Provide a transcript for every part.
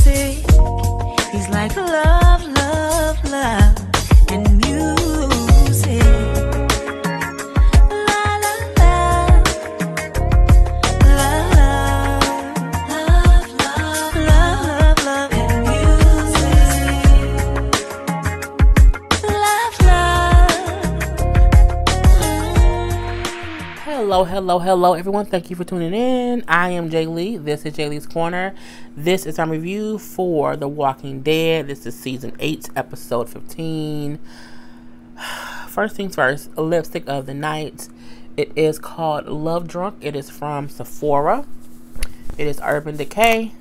music. He's like love, love, love, and music. La la la, love, love, love, love, love, and music. Love, love. Hello, everyone. Thank you for tuning in. I am Jay Lee. This is Jay Lee's Corner. This is our review for The Walking Dead. This is season 8, episode 15. First things first, a lipstick of the night. It is called Love Drunk. It is from Sephora. It is Urban Decay,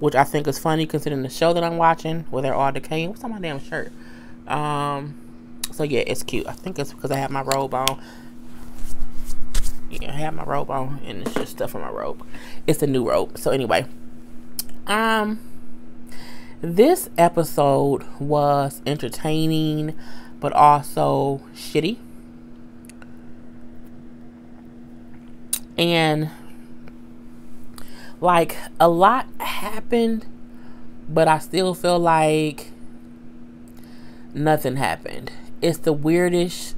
which I think is funny considering the show that I'm watching where they're all decaying. What's on my damn shirt? So yeah, it's cute. I think it's because I have my robe on. Yeah, I have my robe on, and it's just stuff on my robe. It's a new robe. So anyway, this episode was entertaining, but also shitty. And like a lot happened, but I still feel like nothing happened. It's the weirdest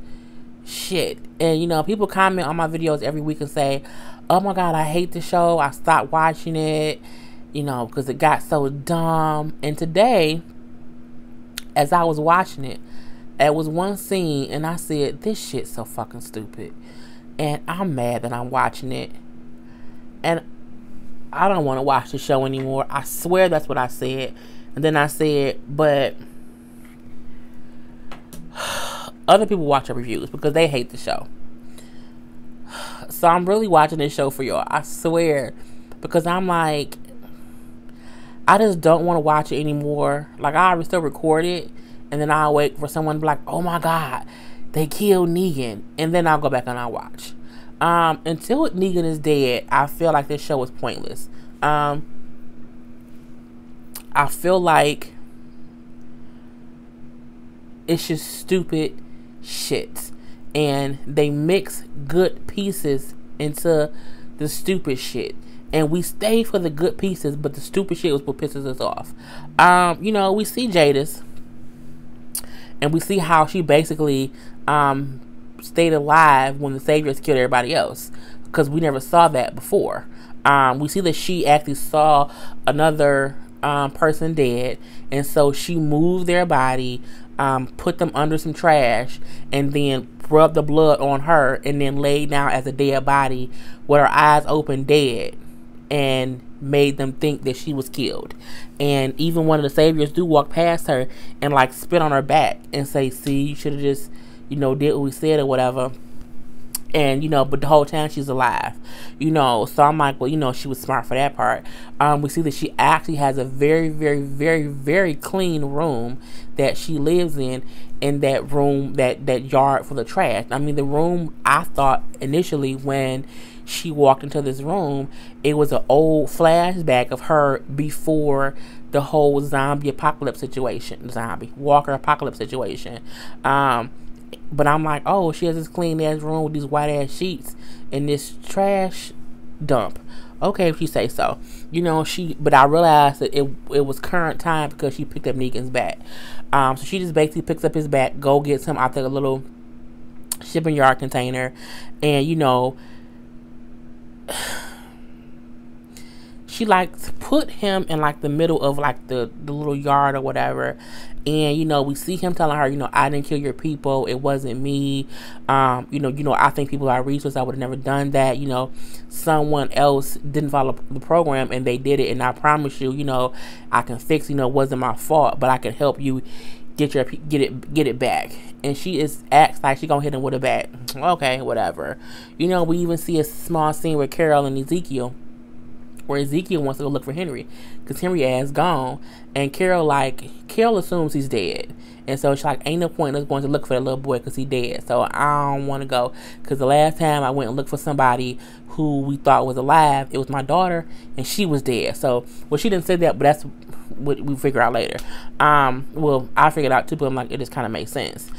shit. And you know, people comment on my videos every week and say, oh my god, I hate the show, I stopped watching it, you know, because it got so dumb. And today, as I was watching it, there was one scene and I said, this shit's so fucking stupid, and I'm mad that I'm watching it, and I don't want to watch the show anymore. I swear that's what I said. And then I said, but other people watch our reviews because they hate the show. So I'm really watching this show for y'all. I swear. Because I'm like, I just don't want to watch it anymore. Like, I still record it, and then I'll wait for someone to be like, oh my god, they killed Negan. And then I'll go back and I'll watch. Until Negan is dead, I feel like this show is pointless. I feel like it's just stupid shit, and they mix good pieces into the stupid shit, and we stay for the good pieces, but the stupid shit was what pisses us off. You know, we see Jadis, and we see how she basically stayed alive when the Saviors killed everybody else, because we never saw that before. We see that she actually saw another person dead, and so she moved their body, put them under some trash, and then rubbed the blood on her, and then laid down as a dead body with her eyes open dead, and made them think that she was killed. And even one of the Saviors do walk past her and like spit on her back and say, see, you should have just, you know, did what we said or whatever. And, you know, but the whole time she's alive, you know. So I'm like, well, you know, she was smart for that part. We see that she actually has a very, very, very, very clean room that she lives in that room, that yard for the trash. I mean, the room, I thought initially when she walked into this room, it was an old flashback of her before the whole zombie apocalypse situation, walker apocalypse situation. But I'm like, oh, she has this clean ass room with these white ass sheets and this trash dump. Okay, if you say so. You know, but I realized that it was current time because she picked up Negan's bat. So she just basically picks up his bat, go gets him out the little shipping yard container, and you know, she like put him in like the middle of like the little yard or whatever. And you know, we see him telling her, you know, I didn't kill your people, it wasn't me. You know, I think people are ruthless, I would have never done that. You know, someone else didn't follow the program and they did it, and I promise you, you know, I can fix, you know, it wasn't my fault, but I can help you get it back. And she acts like she gonna hit him with a bat. Okay, whatever. You know, we even see a small scene with Carol and Ezekiel, where Ezekiel wants to go look for Henry because Henry ass gone, and Carol assumes he's dead, and so she's like, ain't no point in us going to look for that little boy because he dead, so I don't want to go, because the last time I went and looked for somebody who we thought was alive, it was my daughter, and she was dead. So, well, she didn't say that, but that's what we figure out later. Well, I figured out too, but I'm like, it just kind of makes sense.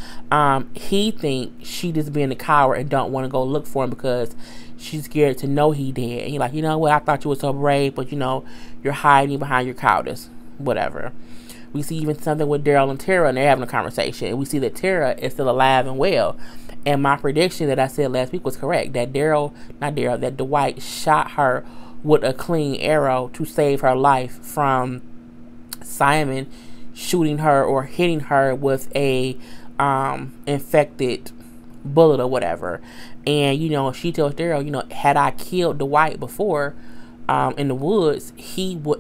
He thinks she just being a coward and don't want to go look for him because she's scared to know he dead. And he's like, you know what, I thought you were so brave, but you know, you're hiding behind your cowardice, whatever. We see even something with Daryl and Tara, and they're having a conversation. And we see that Tara is still alive and well. And my prediction that I said last week was correct. That that Dwight shot her with a clean arrow to save her life from Simon shooting her or hitting her with a infected bullet or whatever. And, she tells Daryl, had I killed Dwight before, in the woods,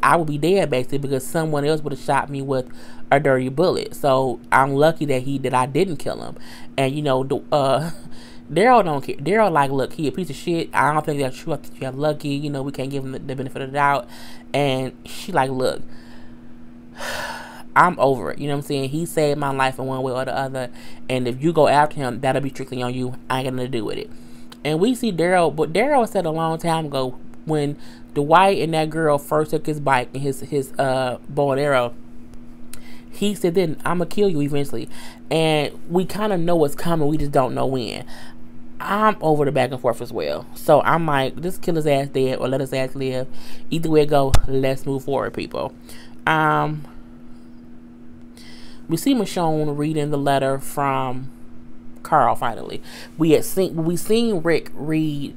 I would be dead basically, because someone else would have shot me with a dirty bullet. So I'm lucky that I didn't kill him. And Daryl don't care. Daryl like, look, he a piece of shit. I don't think that's true. I think you're lucky. We can't give him the benefit of the doubt. And she like, look, I'm over it. You know what I'm saying? He saved my life in one way or the other. And if you go after him, that'll be strictly on you. I ain't got nothing to do with it. And we see Daryl, but Daryl said a long time ago, when Dwight and that girl first took his bike and his bow and arrow, he said, then I'm going to kill you eventually. And we kind of know what's coming. We just don't know when. I'm over the back and forth as well. So I'm like, just kill his ass dead or let his ass live. Either way it go, let's move forward, people. We see Michonne reading the letter from Carl finally. We seen Rick read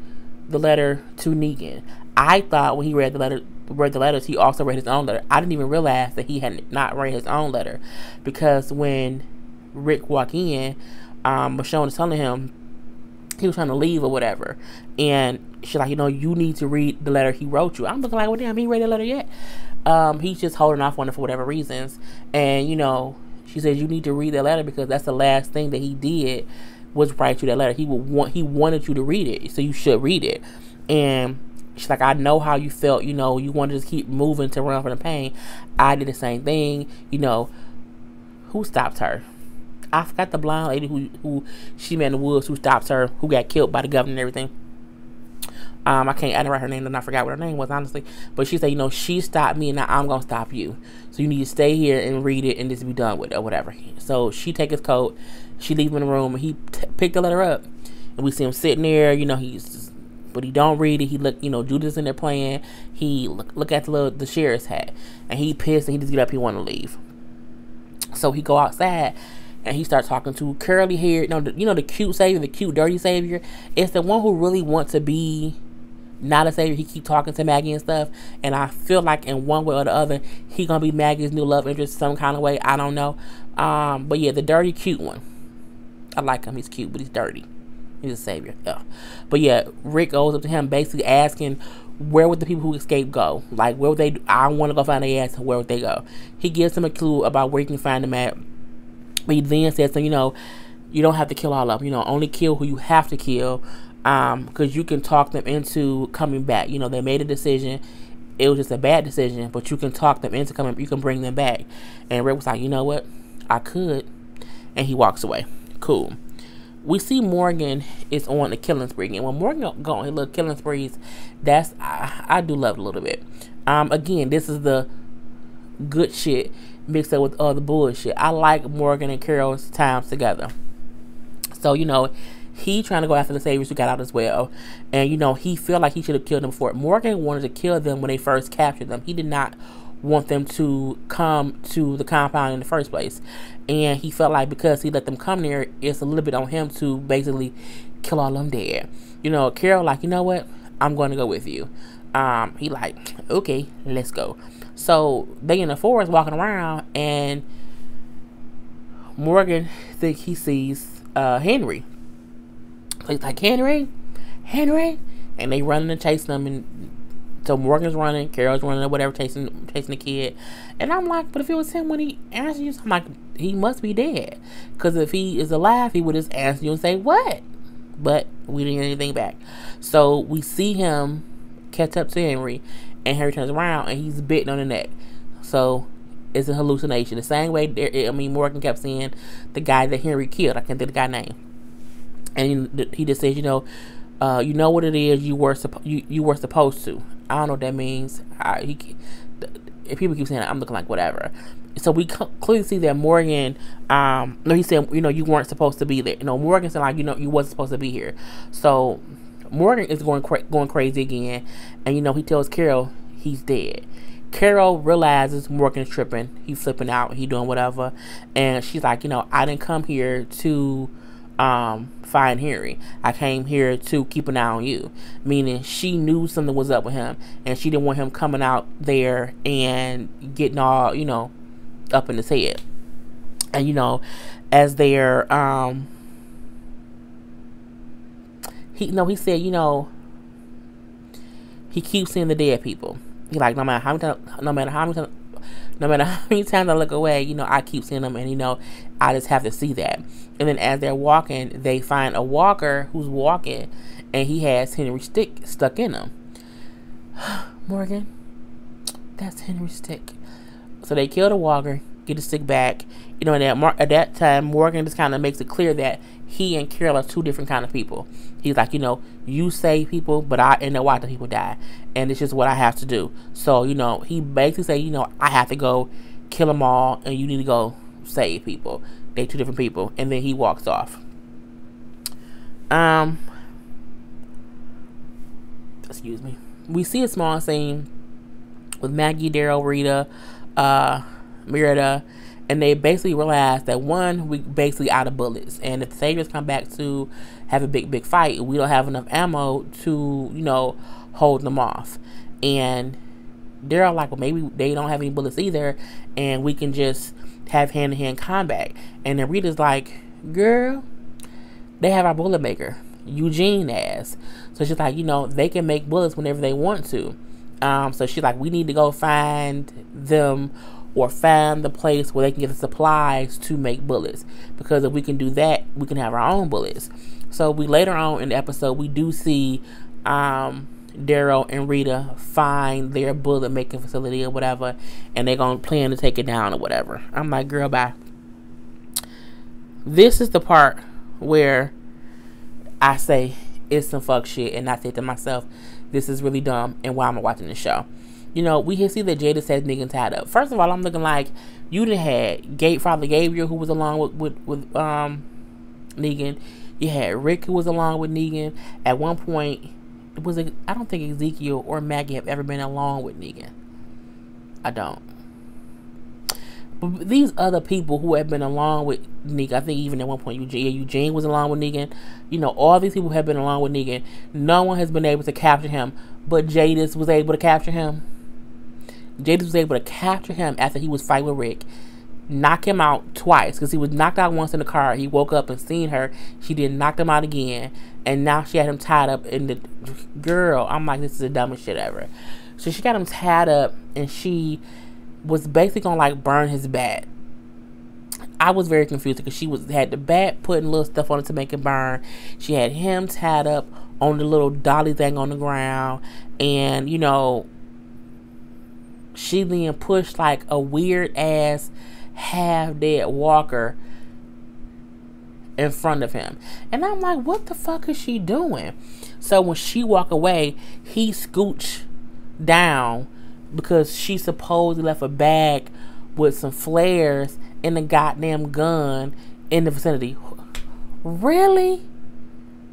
the letter to Negan. I thought when he read the letters, he also read his own letter. I didn't even realize that he had not read his own letter, because when Rick walked in, Michonne was telling him he was trying to leave or whatever, and she's like, you need to read the letter he wrote you. I'm looking like, well, damn, he read the letter yet? He's just holding off on it for whatever reasons, and she says you need to read that letter, because that's the last thing that he did was write you that letter. He wanted you to read it, so you should read it. And she's like, I know how you felt, you wanted to just keep moving to run from the pain. I did the same thing. Who stopped her? I forgot the blonde lady who she met in the woods, who stopped her, who got killed by the governor and everything. I didn't write her name, and I forgot what her name was, honestly. But she said, she stopped me, and now I'm going to stop you. So you need to stay here and read it and just be done with it or whatever. So she take his coat, she leave him in the room, and he picked the letter up. And we see him sitting there, but he don't read it. He look, Judith's in there playing. He look at the sheriff's hat, and he pissed, and he just get up, he want to leave. So he go outside, and he starts talking to curly hair, the cute savior, the cute dirty savior. It's the one who really wants to be not a savior. He keep talking to Maggie and stuff, and I feel like in one way or the other, he gonna be Maggie's new love interest some kind of way. I don't know. But yeah, the dirty cute one. I like him. He's cute, but he's dirty. He's a savior. Yeah. But yeah, Rick goes up to him basically asking, where would the people who escaped go? Like, where would they? I want to go find their ass. Where would they go? He gives him a clue about where you can find them at. But he then says, you don't have to kill all of them. Only kill who you have to kill, because you can talk them into coming back. They made a decision. It was just a bad decision, but you can talk them into coming. You can bring them back. And Rick was like, you know what? I could. And he walks away. Cool. We see Morgan is on the killing spree. And when Morgan go on his little killing sprees, I do love it a little bit. Again, this is the good shit mixed up with other bullshit. I like Morgan and Carol's times together. So, he trying to go after the saviors who got out as well. And, he felt like he should have killed them before. Morgan wanted to kill them when they first captured them. He did not want them to come to the compound in the first place. And he felt like because he let them come there, it's a little bit on him to basically kill all of them dead. Carol like, you know what? I'm going to go with you. He like, okay, let's go. So they in the forest walking around, and Morgan think he sees Henry. So he's like, Henry, and they running and chasing them, and so Morgan's running, Carol's running, or whatever, chasing the kid. And I'm like, but if it was him when he answered you, I'm like, he must be dead, because if he is alive, he would just answer you and say what? But we didn't hear anything back. So we see him catch up to Henry, and Henry turns around and he's bitten on the neck. So it's a hallucination. The same way Morgan kept saying the guy that Henry killed. I can't think of the guy's name. And he just says, you know what it is you were supposed to. I don't know what that means. If people keep saying that, I'm looking like whatever. So we clearly see that Morgan, he said, you weren't supposed to be there. Morgan said, like, you wasn't supposed to be here. So Morgan is going crazy again. And, he tells Carol he's dead. Carol realizes Morgan's tripping. He's flipping out. He doing whatever. And she's like, I didn't come here to find Henry. I came here to keep an eye on you. Meaning she knew something was up with him. And she didn't want him coming out there and getting all, up in his head. And, as they're, he said, he keeps seeing the dead people. He like, no matter how many times I look away, I keep seeing them, and I just have to see that. And then as they're walking, they find a walker who's walking, and he has Henry's stick stuck in him. Morgan, that's Henry's stick. So they kill the walker, get the stick back. And at that time, Morgan just kind of makes it clear that he and Carol are two different kind of people. He's like, you save people, but I end up watching people die. And it's just what I have to do. So, he basically say, I have to go kill them all, and you need to go save people. They two different people. And then he walks off. Excuse me. We see a small scene with Maggie, Daryl, Rita, Merida, and they basically realize that we basically out of bullets, and if the Saviors come back to have a big fight, we don't have enough ammo to hold them off. And they're like, well, maybe they don't have any bullets either, and we can just have hand-to-hand combat. And then Rita's like, girl, they have our bullet maker, Eugene has. So she's like, they can make bullets whenever they want to. So she's like, we need to go find them, or find the place where they can get the supplies to make bullets. Because if we can do that, we can have our own bullets. So later on in the episode, we do see Daryl and Rita find their bullet making facility or whatever, and they're gonna plan to take it down or whatever. I'm like, girl, bye. This is the part where I say it's some fuck shit, and I say to myself, this is really dumb, and why am I watching this show? We can see that Jada says Negan tied up. First of all, I'm looking like you done had Father Gabriel, who was along with Negan. You had Rick, who was along with Negan. At one point, I don't think Ezekiel or Maggie have ever been along with Negan. I don't. But these other people who have been along with Negan, I think even at one point Eugene was along with Negan. All these people have been along with Negan. No one has been able to capture him, but Jadis was able to capture him. Jadis was able to capture him after he was fighting with Rick. Knock him out twice, because he was knocked out once in the car. He woke up and seen her. She then knocked him out again, and now she had him tied up in the girl. I'm like, this is the dumbest shit ever. So she got him tied up, and she was basically gonna burn his bat. I was very confused because she had the bat putting little stuff on it to make it burn. She had him tied up on the little dolly thing on the ground, and she then pushed a weird ass half dead walker in front of him. And I'm like, what the fuck is she doing? So when she walked away, he scooched down because she supposedly left a bag with some flares and a goddamn gun in the vicinity. Really?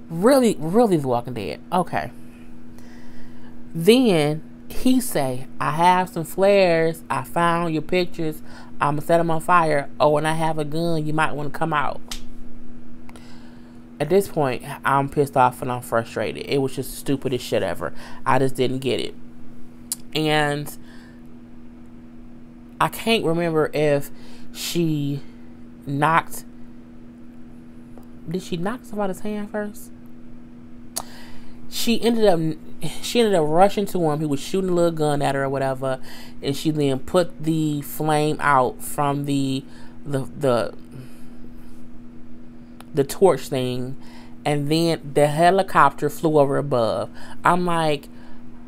Really The Walking Dead. Okay. Then he say, I have some flares. I found your pictures. I'm going to set them on fire. Oh, and I have a gun. You might want to come out. At this point, I'm pissed off and I'm frustrated. It was just the stupidest shit ever. I just didn't get it. And I can't remember if she knocked... Did she knock somebody's hand first? She ended up rushing to him. He was shooting a little gun at her or whatever, and she then put the flame out from the torch thing, and then the helicopter flew over above. I'm like,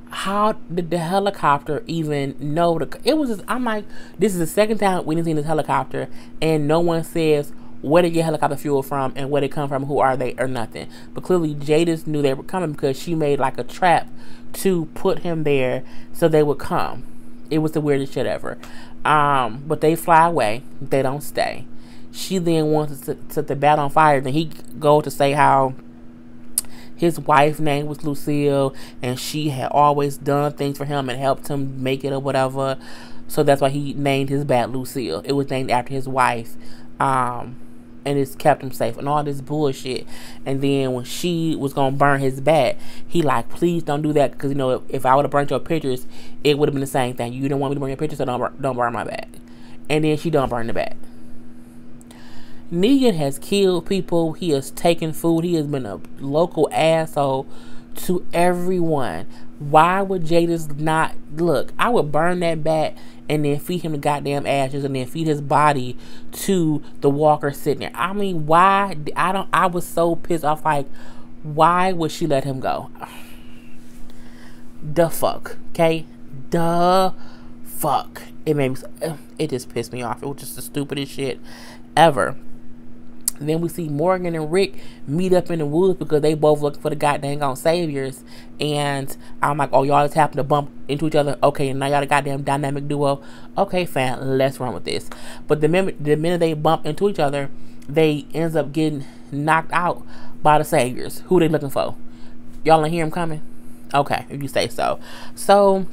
how did the helicopter even know? It was just, I'm like, this is the second time we've seen this helicopter, and no one says, where did your helicopter fuel from and where they come from, who are they, or nothing. But clearly Jadis knew they were coming because she made a trap to put him there so they would come. It was the weirdest shit ever. But they fly away. They don't stay. She then wants to set the bat on fire. Then he goes to say how his wife's name was Lucille, and she had always done things for him and helped him make it or whatever. So that's why he named his bat Lucille. It was named after his wife. And it's kept him safe and all this bullshit. And then when she was gonna burn his bat, he like, please don't do that, because you know, if I would have burnt your pictures, it would have been the same thing. You don't want me to burn your pictures, so don't burn my bat. And then she don't burn the bat. Negan has killed people. He has taken food. He has been a local asshole to everyone. Why would Jada's not look? I would burn that bat and then feed him the goddamn ashes and then feed his body to the walker sitting there. I mean, why? I was so pissed off. Like, why would she let him go? The fuck, okay? The fuck. It made me. It just pissed me off. It was just the stupidest shit ever. Then we see Morgan and Rick meet up in the woods because they both looking for the goddamn saviors. And I'm like, oh, y'all just happen to bump into each other. Okay, and now y'all the goddamn dynamic duo. Okay, fine, let's run with this. But the minute they bump into each other, they ends up getting knocked out by the saviors. Who they looking for? Y'all ain't hear them coming? Okay, if you say so. So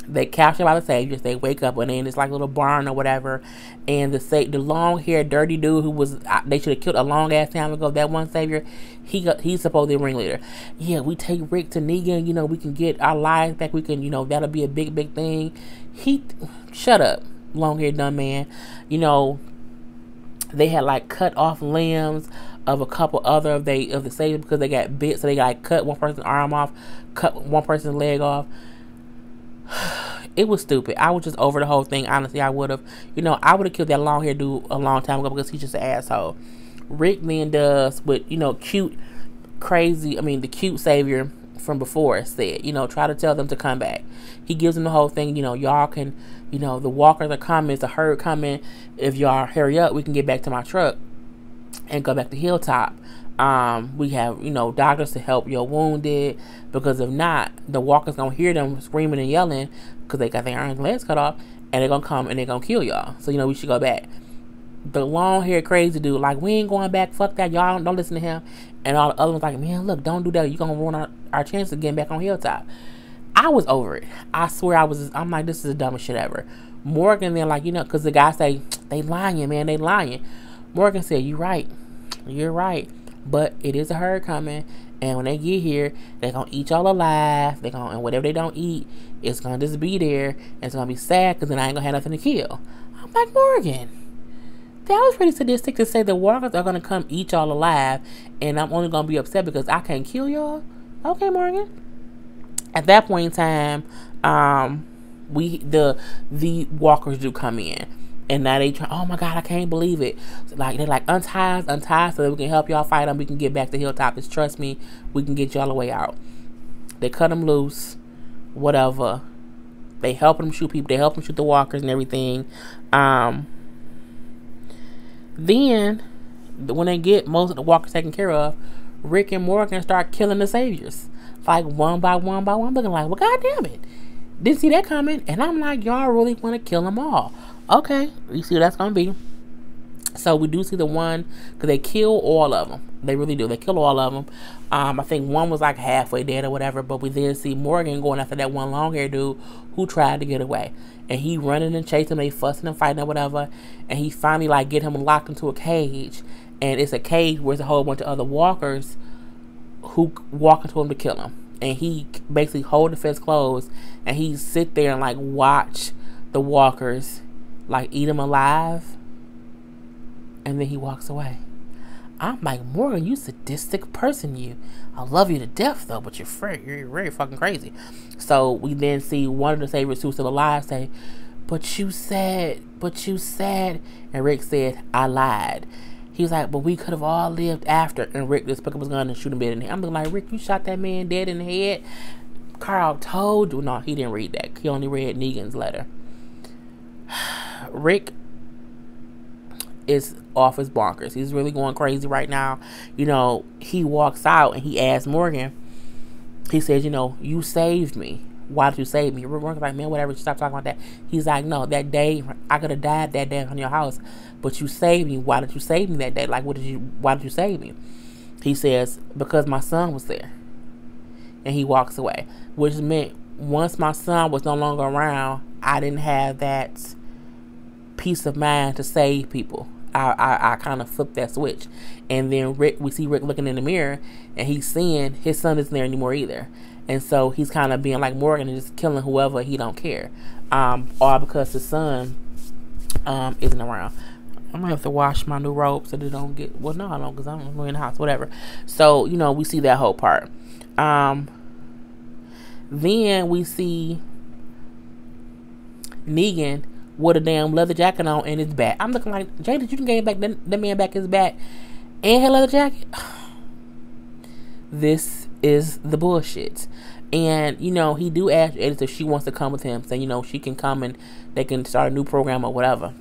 they captured by the saviors. They wake up and then it's like a little barn or whatever. And the long haired dirty dude who was they should have killed a long ass time ago. That one savior, he's supposed to be ringleader. Yeah, we take Rick to Negan. You know, we can get our lives back. We can, you know, that'll be a big thing. Shut up, long haired dumb man. You know, they had like cut off limbs of a couple other of the saviors because they got bit. So they like cut one person's arm off, cut one person's leg off. It was stupid. I was just over the whole thing. Honestly, I would have, I would have killed that long hair dude a long time ago because he's just an asshole. Rick then does what, the cute savior from before said, try to tell them to come back. He gives them the whole thing, y'all can, the walkers are coming, it's a herd coming. If y'all hurry up, we can get back to my truck and go back to Hilltop. We have, doctors to help your wounded, because if not, the walkers gonna hear them screaming and yelling because they got their arms and legs cut off, and they're gonna come and they're gonna kill y'all. So, we should go back. The long haired crazy dude, like, we ain't going back, fuck that, y'all don't listen to him. And all the other ones like, man, look, don't do that, you're gonna ruin our chances of getting back on Hilltop. I was over it. I swear I'm like, this is the dumbest shit ever. Morgan then, like, because the guy say, they lying, man, they lying. Morgan said, you're right, but it is a herd coming, and when they get here, they're gonna eat y'all alive. And whatever they don't eat, it's gonna just be there, and it's gonna be sad because then I ain't gonna have nothing to kill. I'm like, Morgan, that was pretty sadistic to say the walkers are gonna come eat y'all alive, and I'm only gonna be upset because I can't kill y'all. Okay, Morgan. At that point in time, the walkers do come in. And now they try, oh my God, I can't believe it. So like, they're like, untie so that we can help y'all fight them. We can get back to Hilltop. Just trust me, we can get y'all the way out. They cut them loose, whatever. They help them shoot people. They help them shoot the walkers and everything. Then, when they get most of the walkers taken care of, Rick and Morgan start killing the saviors. Like, one by one, looking like, well, God damn it. Didn't see that coming. And I'm like, y'all really want to kill them all. Okay, you see what that's going to be. So we do see the one, because they kill all of them. They really do. They kill all of them. I think one was like halfway dead or whatever, but we then see Morgan going after that one long hair dude who tried to get away. And he running and chasing, they fussing and fighting or whatever. And he finally like get him locked into a cage. And it's a cage where there's a whole bunch of other walkers who walk into him to kill him. And he basically hold the fist closed, and he sit there and like watch the walkers like eat him alive, and then he walks away. I'm like, Morgan, you sadistic person, you. I love you to death though, but you're very fucking crazy. So we then see one of the saviors who's still alive say, but you said, and Rick said, I lied. He's like, but we could have all lived after. And Rick just pick up his gun and shoot him dead in the head. I'm looking like, Rick, you shot that man dead in the head. Carl told you. No, he didn't read that. He only read Negan's letter. Rick is off his bonkers. He's really going crazy right now. He walks out and he asks Morgan, he says, you saved me. Why did you save me? Morgan's like, man, whatever, stop talking about that. He's like, no, that day, I could have died that day on your house, but you saved me. Why did you save me that day? Like, why did you save me? He says, because my son was there. And he walks away. Which meant once my son was no longer around, I didn't have that peace of mind to save people. I kind of flipped that switch. And then we see Rick looking in the mirror, and he's seeing his son isn't there anymore either. And so he's kind of being like Morgan and just killing whoever he don't care. All because his son isn't around. I'm gonna have to wash my new robe so they don't get, well, no, I don't, because I'm in the house, whatever. So, you know, we see that whole part. Then we see Negan with a damn leather jacket on and his back. I'm looking like, Jay, did you get back the man back his back and his leather jacket? This is the bullshit. And, you know, he do ask Edith if she wants to come with him, saying, you know, she can come and they can start a new program or whatever.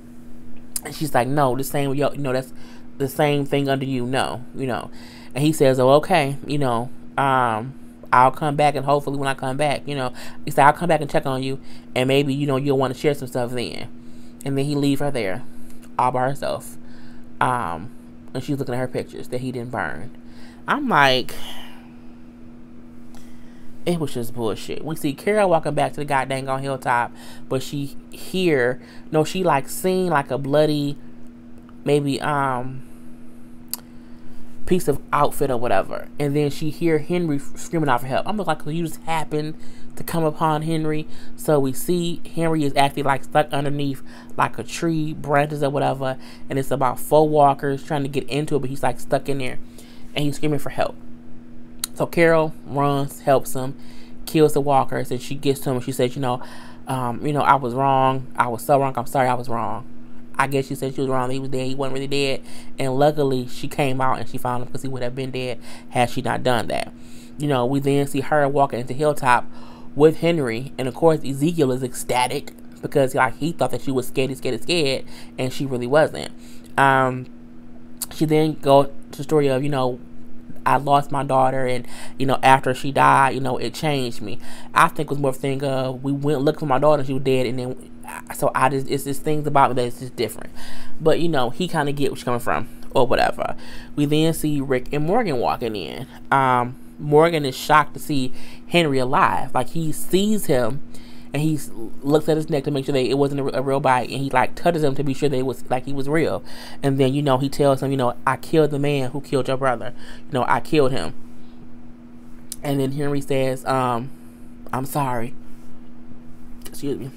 And she's like, no, the same, you know, that's the same thing under you. No, you know. And he says, oh, okay, you know, I'll come back, and hopefully when I come back, you know, he said, I'll come back and check on you, and maybe, you know, you'll want to share some stuff then. And then he leave her there all by herself. And she's looking at her pictures that he didn't burn. I'm like, it was just bullshit. We see Carol walking back to the goddamn on hilltop, but she she like seen like a bloody, maybe piece of outfit or whatever, and then she hear Henry screaming out for help. I'm like, you just happened to come upon Henry. So we see Henry is actually like stuck underneath like a tree, branches or whatever, and it's about 4 walkers trying to get into it, but he's like stuck in there, and he's screaming for help. So Carol runs, helps him, kills the walkers, and she gets to him and she says, you know, I was wrong. I was so wrong. I'm sorry I was wrong. I guess she said she was wrong. He was dead. He wasn't really dead. And luckily, she came out and she found him, because he would have been dead had she not done that. You know, we then see her walking into Hilltop with Henry. And, of course, Ezekiel is ecstatic because like he thought that she was scared, and she really wasn't. She then goes to the story of, you know, I lost my daughter, and, you know, after she died, you know, it changed me. I think it was more of a thing of, we went looking for my daughter and she was dead, and then, so it's just things about me that it's just different. But, you know, he kind of get where she's coming from, or whatever. We then see Rick and Morgan walking in. Morgan is shocked to see Henry alive. Like, he sees him, and he looks at his neck to make sure that it wasn't a real bite, and he like touches him to be sure that it was like he was real. And then, you know, he tells him, you know, I killed the man who killed your brother. You know, I killed him. And then Henry says, I'm sorry. Excuse me.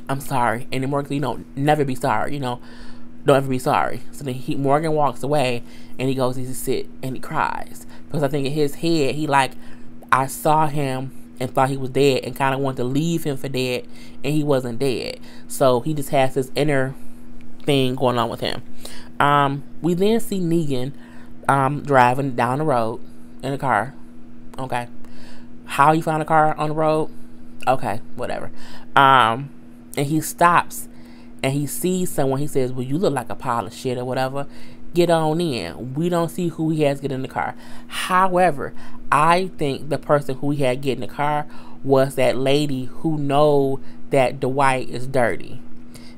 I'm sorry. And then Morgan says, you know, never be sorry. You know, don't ever be sorry. So then Morgan walks away, and he goes, he sit and he cries, because I think in his head he like, I saw him and thought he was dead and kind of wanted to leave him for dead, and he wasn't dead. So he just has this inner thing going on with him. We then see Negan driving down the road in a car. Okay. How he found a car on the road? Okay, whatever. And he stops and he sees someone. He says, well, you look like a pile of shit or whatever. Get on in. We don't see who he has get in the car. However, I think the person who he had get in the car was that lady who know that Dwight is dirty.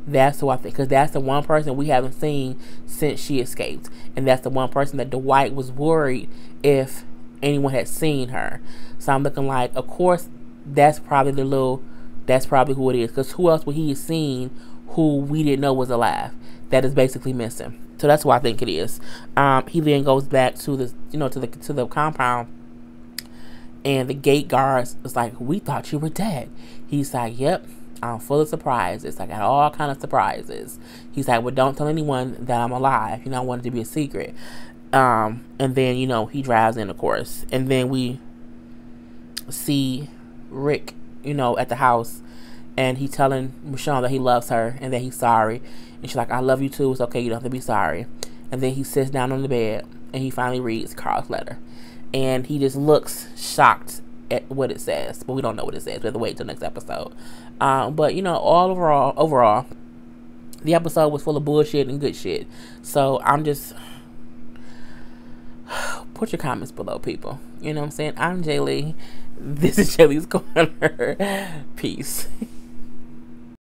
That's who I think, because that's the one person we haven't seen since she escaped, and that's the one person that Dwight was worried if anyone had seen her. So I'm looking like, of course, that's probably who it is, because who else would he have seen who we didn't know was alive that is basically missing? So that's what I think it is. He then goes back to the, you know, to the compound, and the gate guards is like, we thought you were dead. He's like, yep, I'm full of surprises. I got all kind of surprises. He's like, well, don't tell anyone that I'm alive. You know, I want it to be a secret. And then, you know, he drives in, of course. And then we see Rick, you know, at the house, and he's telling Michonne that he loves her and that he's sorry. And she's like, I love you too. It's okay. You don't have to be sorry. And then he sits down on the bed and he finally reads Carl's letter. And he just looks shocked at what it says. But we don't know what it says. We have to wait till next episode. But, you know, overall, the episode was full of bullshit and good shit. So I'm just... Put your comments below, people. You know what I'm saying? I'm Jay Lee. This is Jay Lee's Corner. Peace.